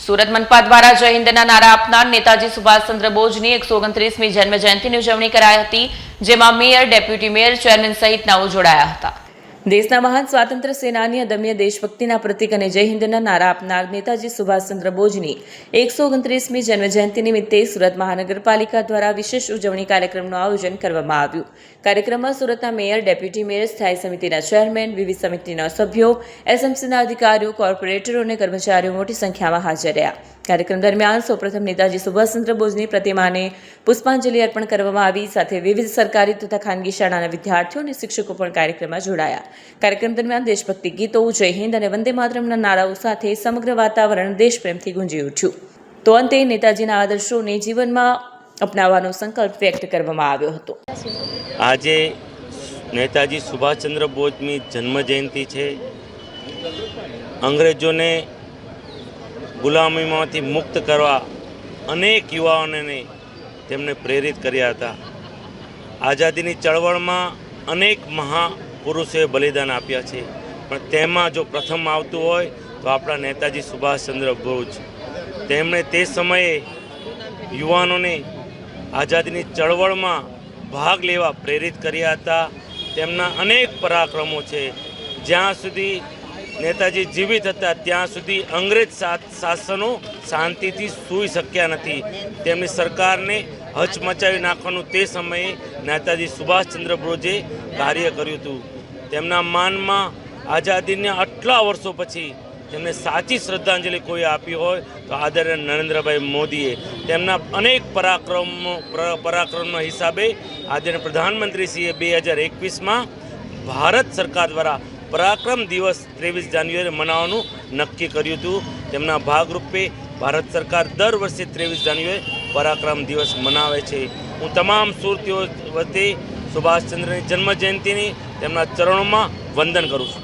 સુરત મનપા દ્વારા જય હિન્દના નારા આપનાર નેતાજી સુભાષચંદ્ર બોઝની 129મી જન્મ જયંતિની ઉજવણી કરાઈ હતી, જેમાં મેયર, ડેપ્યુટી મેયર, ચેરમેન સહિતનાઓ જોડાયા હતા. દેશના મહાન સ્વાતંત્ર્ય સેનાની અદમ્ય દેશભક્તિના પ્રતીક અને જય હિન્દના નારા આપનાર નેતાજી સુભાષચંદ્ર બોઝની 129મી જન્મજયંતિ નિમિત્તે સુરત મહાનગરપાલિકા દ્વારા વિશેષ ઉજવણી કાર્યક્રમનું આયોજન કરવામાં આવ્યું. કાર્યક્રમમાં સુરતના મેયર, ડેપ્યુટી મેયર, સ્થાયી સમિતિના ચેરમેન, વિવિધ સમિતિના સભ્યો, એસએમસીના અધિકારીઓ, કોર્પોરેટરો અને કર્મચારીઓ મોટી સંખ્યામાં હાજર રહ્યા. કાર્યક્રમ દરમિયાન સૌપ્રથમ નેતાજી સુભાષચંદ્ર બોઝની પ્રતિમાને પુષ્પાંજલિ અર્પણ કરવામાં આવી. સાથે વિવિધ સરકારી તથા ખાનગી શાળાના વિદ્યાર્થીઓ અને શિક્ષકો પણ કાર્યક્રમમાં જોડાયા. કાર્યક્રમ દરમિયાન દેશભક્તિ ગીતો, જય હિન્દ અને વંદે માતરમના નારાઓ સાથે સમગ્ર વાતાવરણ દેશપ્રેમથી ગુંજી ઉઠ્યું. તો અંતે નેતાજીના આદર્શોને જીવનમાં અપનાવવાનો સંકલ્પ વ્યક્ત કરવામાં આવ્યો હતો. આજે નેતાજી સુભાષચંદ્ર બોઝની જન્મજયંતિ છે. અંગ્રેજોને ગુલામીમાંથી મુક્ત કરવા અનેક યુવાઓને તેમણે પ્રેરિત કર્યા હતા. આઝાદીની ચળવળમાં અનેક મહાપુરુષોએ બલિદાન આપ્યા છે, પણ તેમાં જો પ્રથમ આવતું હોય તો આપણા નેતાજી સુભાષચંદ્ર બોઝ. તેમણે તે સમયે યુવાનોને આઝાદીની ચળવળમાં ભાગ લેવા પ્રેરિત કર્યા હતા. તેમના અનેક પરાક્રમો છે. જ્યાં સુધી નેતાજી જીવિત હતા ત્યાં સુધી અંગ્રેજ શાસનો શાંતિથી સૂઈ શક્યા નથી. તેમની સરકારને હચમચાવી નાખવાનું તે સમયે નેતાજી સુભાષચંદ્ર બોઝે કાર્ય કર્યું હતું. તેમના માનમાં આઝાદીના આટલા વર્ષો પછી તેમને સાચી શ્રદ્ધાંજલિ કોઈ આપી હોય તો આદરણીય નરેન્દ્રભાઈ મોદીએ. તેમના અનેક પરાક્રમના હિસાબે આદરણીય પ્રધાનમંત્રીશ્રીએ 2021માં ભારત સરકાર દ્વારા પરાક્રમ દિવસ 23 જાન્યુઆરી મનાવવાનું નક્કી કર્યું હતું. તેમના ભાગરૂપે ભારત સરકાર દર વર્ષે 23 જાન્યુઆરી પરાક્રમ દિવસ મનાવે છે. હું તમામ સુરતીઓ વતી સુભાષચંદ્રની જન્મજયંતિની તેમના ચરણોમાં વંદન કરું છું.